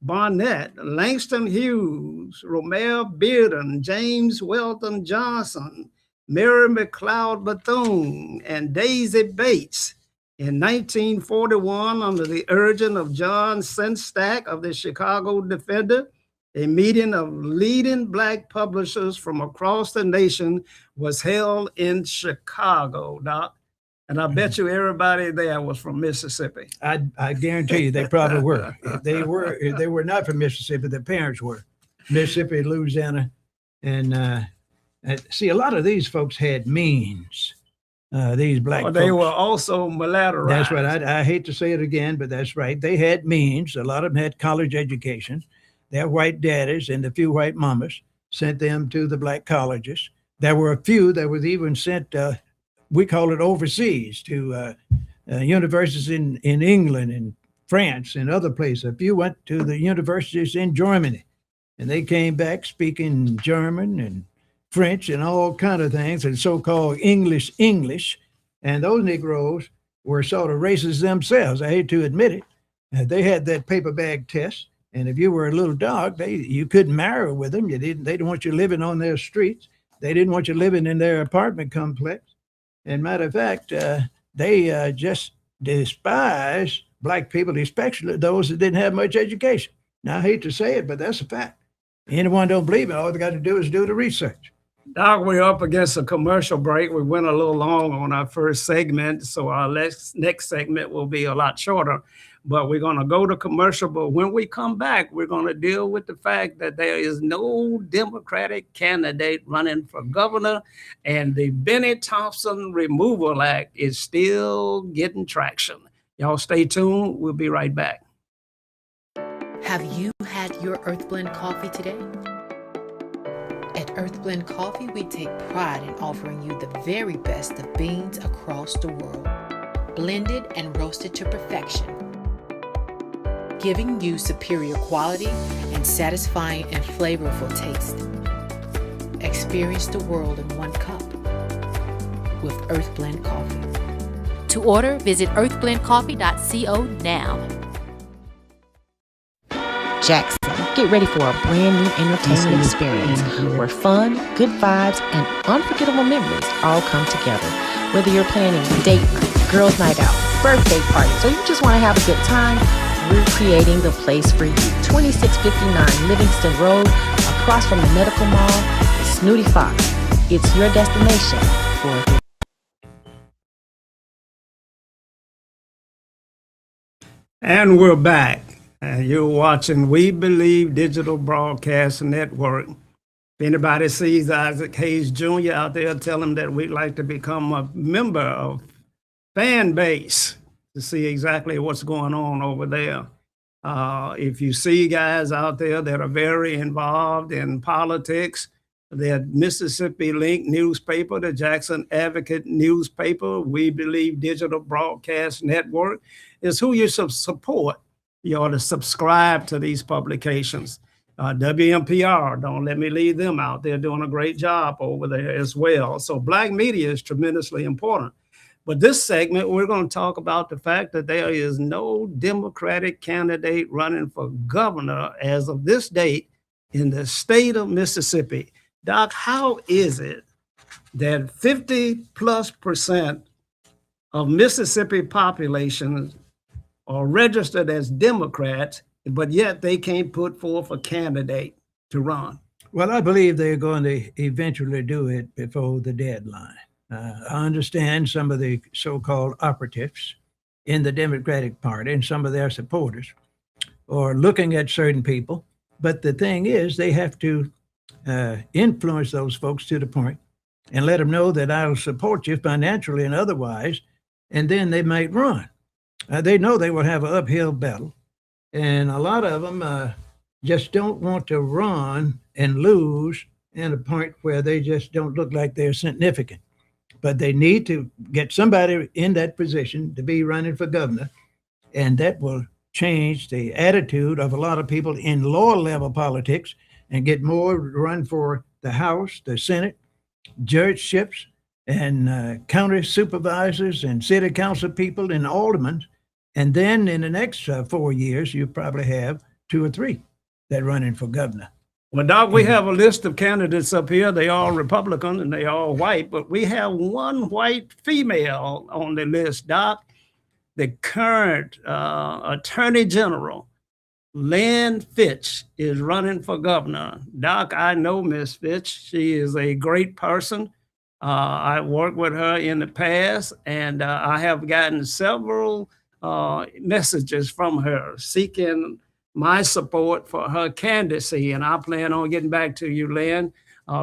Barnett, Langston Hughes, Romare Bearden, James Weldon Johnson, Mary McLeod Bethune, and Daisy Bates. In 1941, under the urging of John Senstack of the Chicago Defender, a meeting of leading Black publishers from across the nation was held in Chicago, Doc. And I bet you everybody there was from Mississippi. I guarantee you they probably were. If they were not from Mississippi, their parents were. Mississippi, Louisiana, and see, a lot of these folks had means. These black folks. They were also mulattoized. That's right. I hate to say it again, but that's right. They had means. A lot of them had college educations. Their white daddies and a few white mamas sent them to the black colleges. There were a few that was even sent, we call it overseas, to universities in England and France and other places. A few went to the universities in Germany, and they came back speaking German and French and all kind of things, and so-called English. And those Negroes were sort of racist themselves. I hate to admit it. They had that paper bag test, and if you were a little dark, you couldn't marry with them. They didn't want you living on their streets. They didn't want you living in their apartment complex. And matter of fact, they just despised black people, especially those that didn't have much education. Now, I hate to say it, but that's a fact. Anyone don't believe it, all they got to do is do the research. Doc, we're up against a commercial break. We went a little long on our first segment, so our next segment will be a lot shorter. But we're going to go to commercial. But when we come back, we're going to deal with the fact that there is no Democratic candidate running for governor, and the Benny Thompson Removal Act is still getting traction. Y'all stay tuned. We'll be right back. Have you had your Earthblend coffee today? At Earthblend Coffee, we take pride in offering you the very best of beans across the world, blended and roasted to perfection, giving you superior quality and satisfying and flavorful taste. Experience the world in one cup with Earthblend Coffee. To order, visit earthblendcoffee.co now. Jackson, get ready for a brand new entertainment experience where fun, good vibes, and unforgettable memories all come together. Whether you're planning date night, girls' night out, birthday parties, or you just want to have a good time, we're creating the place for you. 2659 Livingston Road, across from the Medical Mall, Snooty Fox. It's your destination for a good. And we're back. You're watching We Believe Digital Broadcast Network. If anybody sees Isaac Hayes Jr. out there, tell him that we'd like to become a member of fan base to see exactly what's going on over there. If you see guys out there that are very involved in politics, the Mississippi Link newspaper, the Jackson Advocate newspaper, We Believe Digital Broadcast Network is who you should support. You ought to subscribe to these publications. WMPR, don't let me leave them out. They're doing a great job over there as well. So black media is tremendously important. But this segment, we're going to talk about the fact that there is no Democratic candidate running for governor as of this date in the state of Mississippi. Doc, how is it that 50+% of Mississippi population are registered as Democrats, but yet they can't put forth a candidate to run? Well, I believe they're going to eventually do it before the deadline. I understand some of the so-called operatives in the Democratic Party and some of their supporters are looking at certain people, but the thing is they have to influence those folks to the point and let them know that I'll support you financially and otherwise, and then they might run. They know they will have an uphill battle, and a lot of them just don't want to run and lose in a point where they just don't look like they're significant. But they need to get somebody in that position to be running for governor, and that will change the attitude of a lot of people in lower level politics and get more run for the House, the Senate, judgeships, and county supervisors and city council people and aldermen. And then in the next 4 years, you probably have 2 or 3 that running for governor. Well, Doc, we have a list of candidates up here. They all Republican and they all white, but we have one white female on the list, Doc. The current Attorney General, Lynn Fitch, is running for governor. Doc, I know Miss Fitch. She is a great person. I worked with her in the past, and I have gotten several messages from her seeking my support for her candidacy. And I plan on getting back to you, Lynn,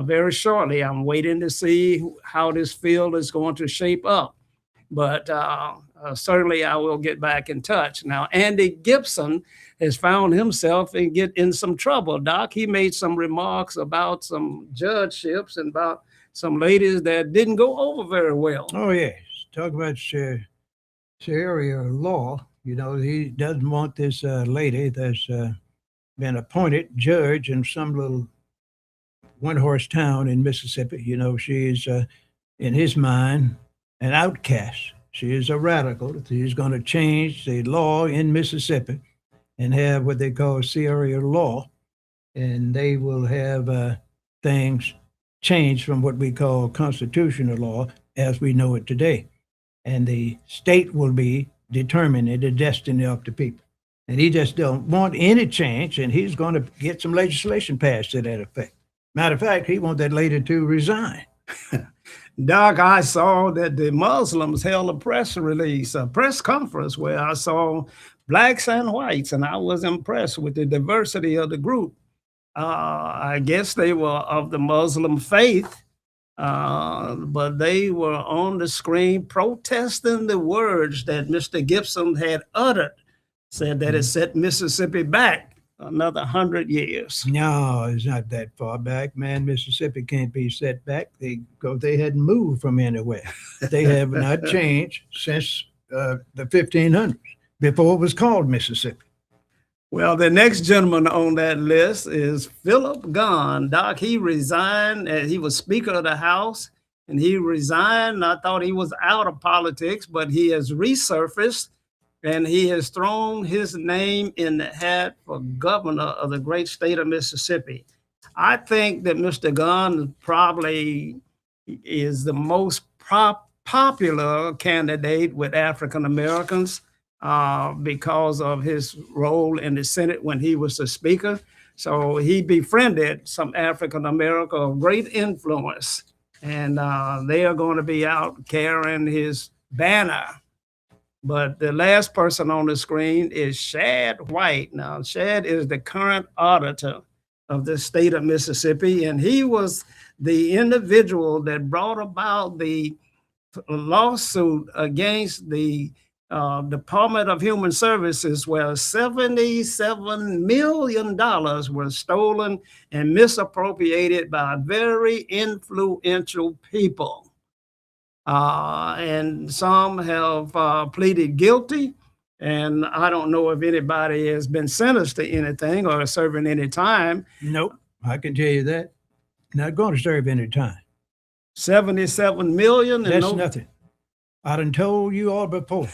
very shortly. I'm waiting to see how this field is going to shape up. But certainly I will get back in touch. Now, Andy Gibson has found himself in some trouble, Doc. He made some remarks about some judgeships and about some ladies that didn't go over very well. Oh, yes. Talk about Sharia law. You know, he doesn't want this lady that's been appointed judge in some little one-horse town in Mississippi. You know, she is, in his mind, an outcast. She is a radical. She's going to change the law in Mississippi and have what they call Sharia law, and they will have things changed from what we call constitutional law as we know it today. And the state will be determining the destiny of the people. And he just don't want any change, and he's going to get some legislation passed to that effect. Matter of fact, he wants that lady to resign. Doc, I saw that the Muslims held a press release, a press conference where I saw blacks and whites, and I was impressed with the diversity of the group. I guess they were of the Muslim faith, but they were on the screen protesting the words that Mr. Gibson had uttered, said that it set Mississippi back another 100 years. No, it's not that far back, man. Mississippi can't be set back because they hadn't moved from anywhere. They have not changed since the 1500s, before it was called Mississippi. Well, the next gentleman on that list is Philip Gunn. Doc, he resigned. He was Speaker of the House, and he resigned. I thought he was out of politics, but he has resurfaced, and he has thrown his name in the hat for governor of the great state of Mississippi. I think that Mr. Gunn probably is the most popular candidate with African Americans because of his role in the Senate when he was the Speaker. So he befriended some African American of great influence, and they are going to be out carrying his banner. But the last person on the screen is Shad White. Now, Shad is the current auditor of the state of Mississippi, and he was the individual that brought about the lawsuit against the Department of Human Services, where $77 million were stolen and misappropriated by very influential people. And some have pleaded guilty, and I don't know if anybody has been sentenced to anything or serving any time. Nope, I can tell you that. Not going to serve any time. 77 million. That's nothing. I done told you all before.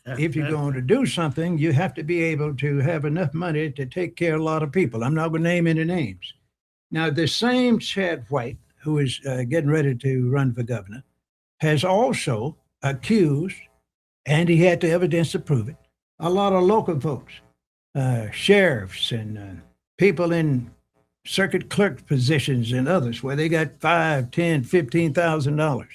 If you're going to do something, you have to be able to have enough money to take care of a lot of people. I'm not going to name any names. Now, the same Chad White, who is getting ready to run for governor, has also accused, and he had the evidence to prove it, a lot of local folks, sheriffs and people in circuit clerk positions and others, where they got $5,000, $10,000, $15,000,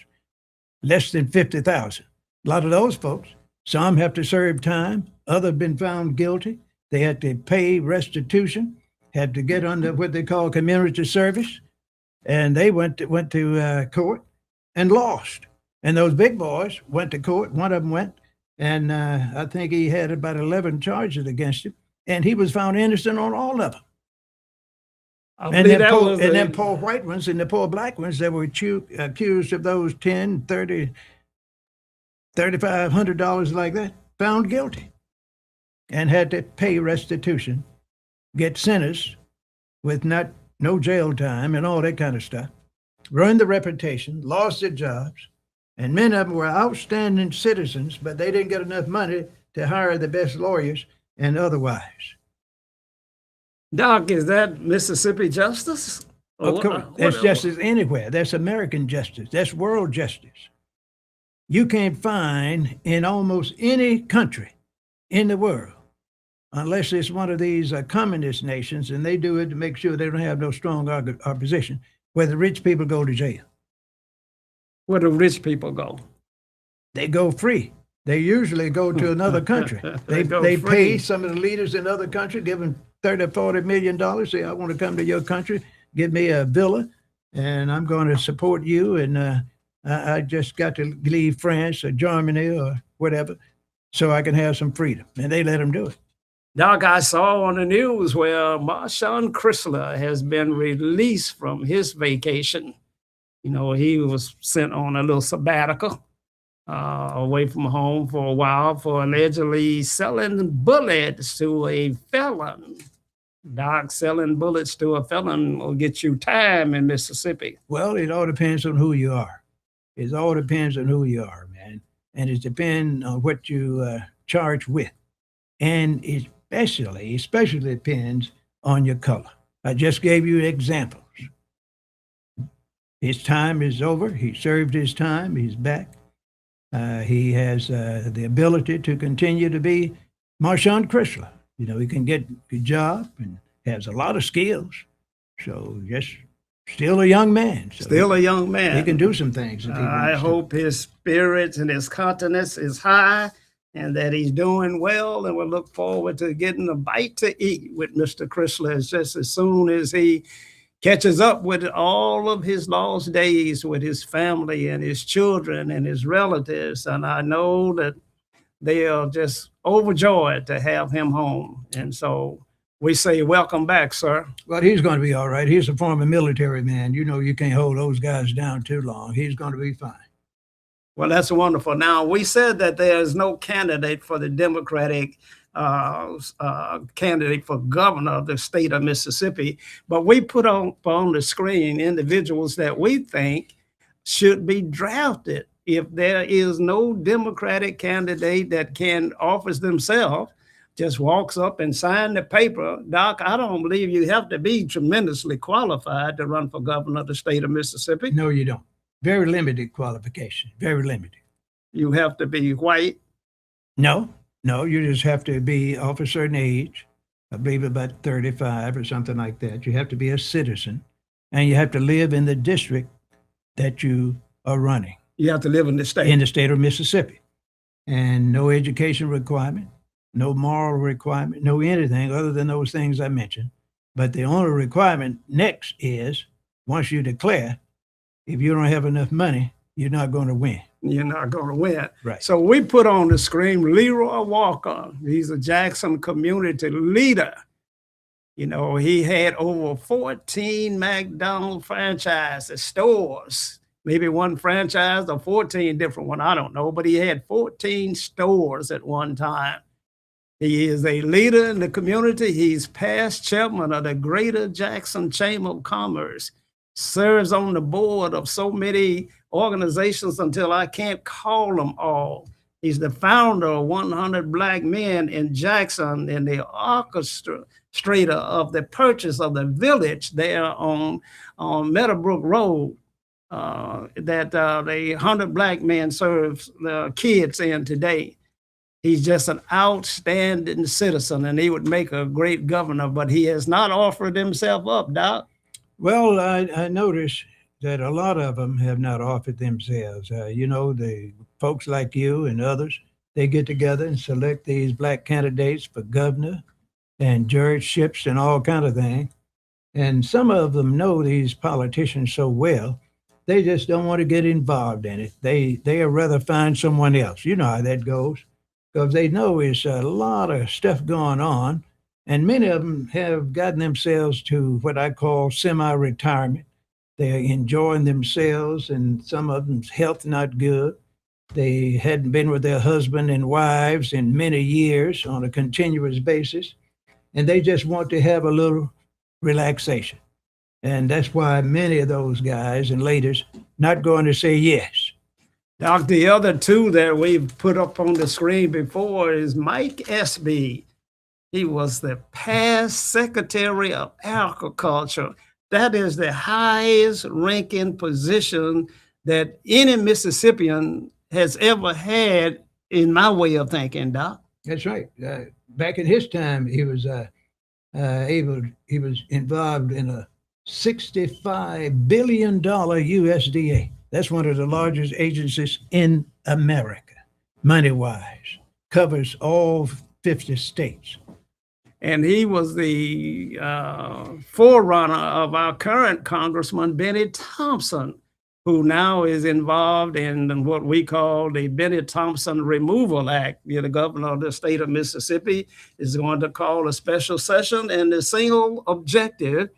less than $50,000. A lot of those folks, some have to serve time, others have been found guilty. They had to pay restitution, had to get under what they call community service, and they went to court and lost. And those big boys went to court. One of them went, and I think he had about 11 charges against him, and he was found innocent on all of them. And then poor white ones and the poor black ones that were accused of those $10, $30, $3,500 like that, found guilty and had to pay restitution, get sentenced with no jail time and all that kind of stuff, ruined their reputation, lost their jobs. And many of them were outstanding citizens, but they didn't get enough money to hire the best lawyers and otherwise. Doc, is that Mississippi justice? Of course, that's justice anywhere. That's American justice. That's world justice. You can't find in almost any country in the world, unless it's one of these communist nations, and they do it to make sure they don't have no strong opposition, where the rich people go to jail. Where do rich people go? They go free. They usually go to another country. They go they free. pay some of the leaders in other countries, give them $30, $40 million. Say, I want to come to your country, give me a villa, and I'm going to support you. And I just got to leave France or Germany or whatever, so I can have some freedom. And they let them do it. Doc, I saw on the news where Marshawn Chrysler has been released from his vacation. You know, he was sent on a little sabbatical away from home for a while for allegedly selling bullets to a felon. Doc, selling bullets to a felon will get you time in Mississippi. Well, it all depends on who you are. It all depends on who you are, man. And it depends on what you charge with. And especially depends on your color. I just gave you examples. His time is over. He served his time. He's back. He has the ability to continue to be Marshawn Chrysler. You know, he can get a good job and has a lot of skills. So just still a young man. So Still a young man. he can do some things. If he I wants to. hope his spirits and his countenance is high and that he's doing well. And we'll look forward to getting a bite to eat with Mr. Chrysler just as soon as he catches up with all of his lost days with his family and his children and his relatives. And I know that they are just overjoyed to have him home. And so we say, welcome back, sir. Well, he's going to be all right. He's a former military man. You know, you can't hold those guys down too long. He's going to be fine. Well, that's wonderful. Now, we said that there is no candidate for the Democratic candidate for governor of the state of Mississippi, but we put on the screen individuals that we think should be drafted. If there is no Democratic candidate that can offers themselves, just walks up and sign the paper, Doc, I don't believe you have to be tremendously qualified to run for governor of the state of Mississippi. No, you don't. Very limited qualification. Very limited. You have to be white. No, you just have to be of a certain age. I believe about 35 or something like that. You have to be a citizen, and you have to live in the district that you are running. You have to live in the state. In the state of Mississippi. And no education requirement, no moral requirement, no anything other than those things I mentioned. But the only requirement next is once you declare, if you don't have enough money, you're not going to win. You're not going to win. Right. So we put on the screen Leroy Walker. He's a Jackson community leader. You know, he had over 14 McDonald's franchises, stores, maybe one franchise or 14 different ones, I don't know, but he had 14 stores at one time. He is a leader in the community. He's past chairman of the Greater Jackson Chamber of Commerce, serves on the board of so many organizations until I can't call them all. He's the founder of 100 Black Men in Jackson and the orchestrator of the purchase of the village there on Meadowbrook Road that the 100 Black Men serves the kids in today. He's just an outstanding citizen, and he would make a great governor, but he has not offered himself up, Doc. Well, I noticed that a lot of them have not offered themselves. You know, the folks like you and others, they get together and select these black candidates for governor and judgeships and all kind of things. And some of them know these politicians so well, they just don't want to get involved in it. They'd rather find someone else. You know how that goes, because they know it's a lot of stuff going on. And many of them have gotten themselves to what I call semi-retirement. They're enjoying themselves, and some of them's health not good. They hadn't been with their husband and wives in many years on a continuous basis, and they just want to have a little relaxation. And that's why many of those guys and ladies not going to say yes. Doc, the other two that we've put up on the screen before is Mike Espy. He was the past Secretary of Agriculture. That is the highest ranking position that any Mississippian has ever had, in my way of thinking, Doc. That's right. Back in his time, he was involved in a $65 billion USDA. That's one of the largest agencies in America, money-wise, covers all 50 states. And he was the forerunner of our current Congressman Benny Thompson, who now is involved in what we call the Benny Thompson Removal Act. The governor of the state of Mississippi is going to call a special session, and the single objective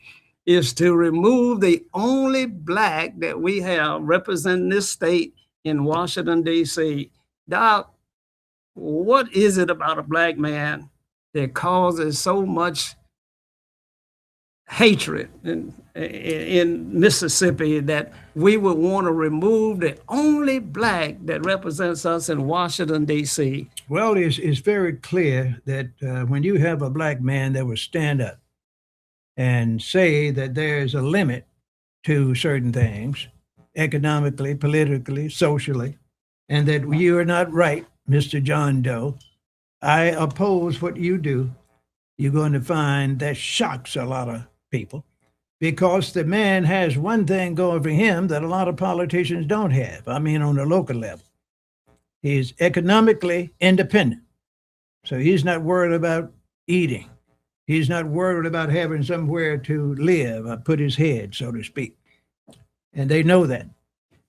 is to remove the only black that we have representing this state in Washington, D.C. Doc, what is it about a black man that causes so much hatred in Mississippi that we would want to remove the only black that represents us in Washington, D.C.? Well, it's very clear that when you have a black man that will stand up and say that there's a limit to certain things, economically, politically, socially, and that you are not right, Mr. John Doe, I oppose what you do, you're going to find that shocks a lot of people, because the man has one thing going for him that a lot of politicians don't have. I mean, on the local level, he's economically independent. So he's not worried about eating. He's not worried about having somewhere to live or put his head, so to speak. And they know that.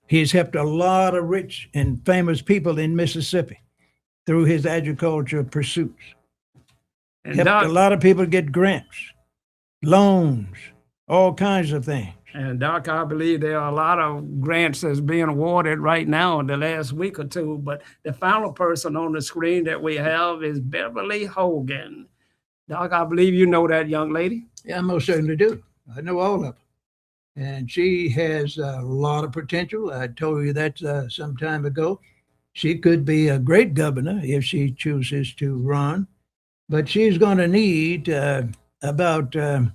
He's helped a lot of rich and famous people in Mississippi through his agricultural pursuits. And Helped a lot of people get grants, loans, all kinds of things. And Doc, I believe there are a lot of grants that's being awarded right now in the last week or two, but the final person on the screen that we have is Beverly Hogan. Doc, I believe you know that young lady. Yeah, I most certainly do. I know all of them. And she has a lot of potential. I told you that some time ago. She could be a great governor if she chooses to run, but she's going to need about $7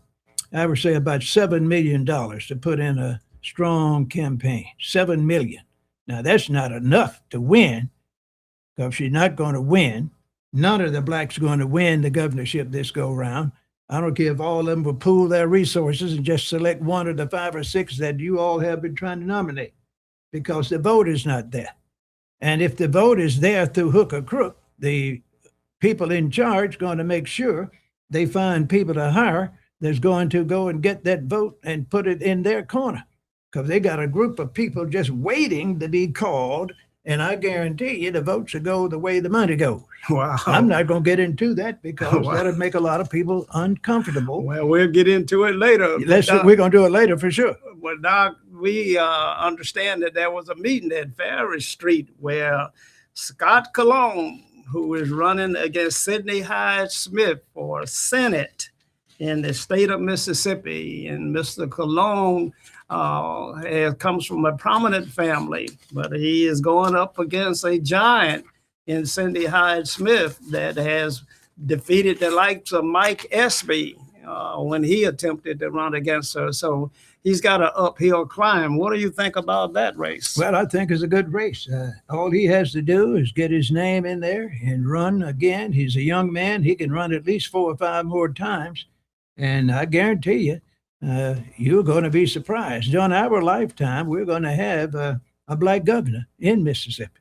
million to put in a strong campaign. $7 million. Now, that's not enough to win, because she's not going to win. None of the blacks are going to win the governorship this go round. I don't care if all of them will pool their resources and just select one of the 5 or 6 that you all have been trying to nominate, because the vote is not there. And if the vote is there through hook or crook, the people in charge going to make sure they find people to hire that's going to go and get that vote and put it in their corner, because they got a group of people just waiting to be called. And I guarantee you the votes will go the way the money goes. Wow. I'm not going to get into that, because that'll make a lot of people uncomfortable. Well, we'll get into it later. We're going to do it later for sure. Well, Doc, we understand that there was a meeting at Ferris Street where Scott Cologne, who is running against Sidney Hyde Smith for Senate in the state of Mississippi, and Mr. Cologne comes from a prominent family, but he is going up against a giant in Cindy Hyde Smith that has defeated the likes of Mike Espy when he attempted to run against her. So he's got an uphill climb. What do you think about that race? Well, I think it's a good race. All he has to do is get his name in there and run again. He's a young man. He can run at least 4 or 5 more times. And I guarantee you, you're going to be surprised. During our lifetime, we're going to have a black governor in Mississippi.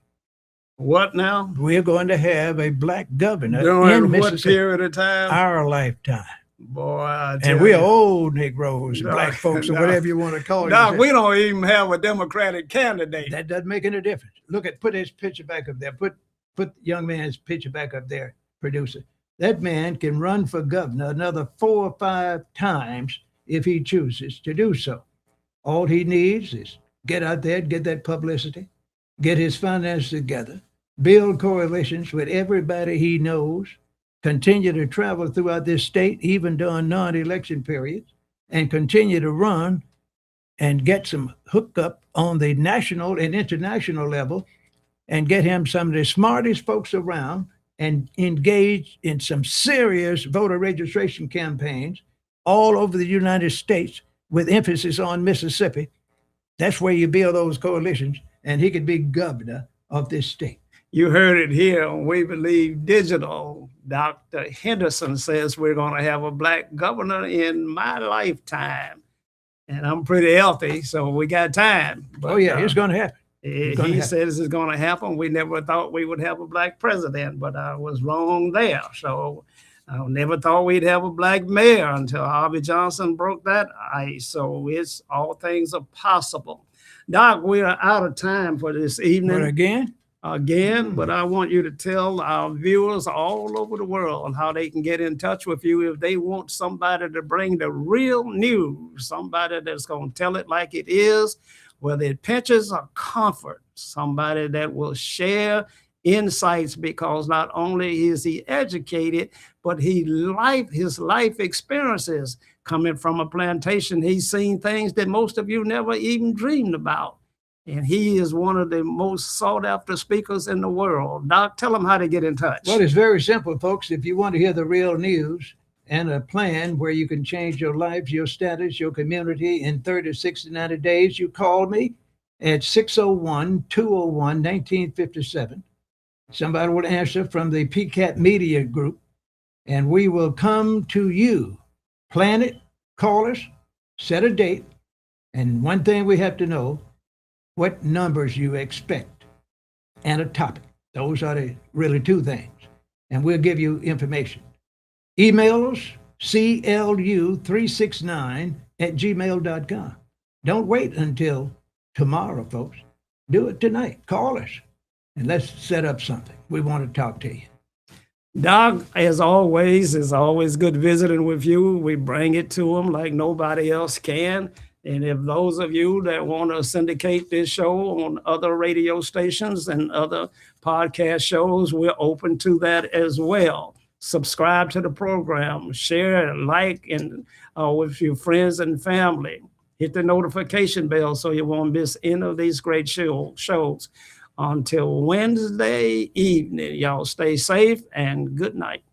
What now? We're going to have a black governor during in Mississippi. What period of time? Our lifetime. Boy, and we're old Negroes, black folks, or whatever you want to call it. No, we don't even have a Democratic candidate. That doesn't make any difference. Put his picture back up there. Put the young man's picture back up there, producer. That man can run for governor another 4 or 5 times if he chooses to do so. All he needs is get out there, get that publicity, get his finances together, build coalitions with everybody he knows, continue to travel throughout this state, even during non-election periods, and continue to run and get some hookup on the national and international level, and get him some of the smartest folks around and engage in some serious voter registration campaigns all over the United States with emphasis on Mississippi. That's where you build those coalitions, and he could be governor of this state. You heard it here on We Believe Digital. Dr. Henderson says we're going to have a black governor in my lifetime. and I'm pretty healthy, so we got time. But, Oh yeah, it's going to happen. he says it's going to happen. We never thought we would have a black president, but I was wrong there. So I never thought we'd have a black mayor until Harvey Johnson broke that ice. So it's all things are possible. Doc, we are out of time for this evening. But again, But I want you to tell our viewers all over the world how they can get in touch with you if they want somebody to bring the real news, somebody that's going to tell it like it is, whether it pinches or comfort, somebody that will share insights, because not only is he educated, but his life experiences coming from a plantation. He's seen things that most of you never even dreamed about. And he is one of the most sought after speakers in the world. Doc, tell them how to get in touch. Well, it's very simple, folks. If you want to hear the real news and a plan where you can change your life, your status, your community in 30, 60, 90 days, you call me at 601-201-1957. Somebody will answer from the PCAT Media Group, and we will come to you. Plan it, call us, set a date, and one thing we have to know, what numbers you expect, and a topic. Those are the really two things. And we'll give you information. Email us, clu369@gmail.com. Don't wait until tomorrow, folks. Do it tonight. Call us, and let's set up something. We want to talk to you. Doc, as always, it's always good visiting with you. We bring it to them like nobody else can. And if those of you that want to syndicate this show on other radio stations and other podcast shows, we're open to that as well. Subscribe to the program, share, like, and with your friends and family. Hit the notification bell so you won't miss any of these great shows. Until Wednesday evening, y'all stay safe and good night.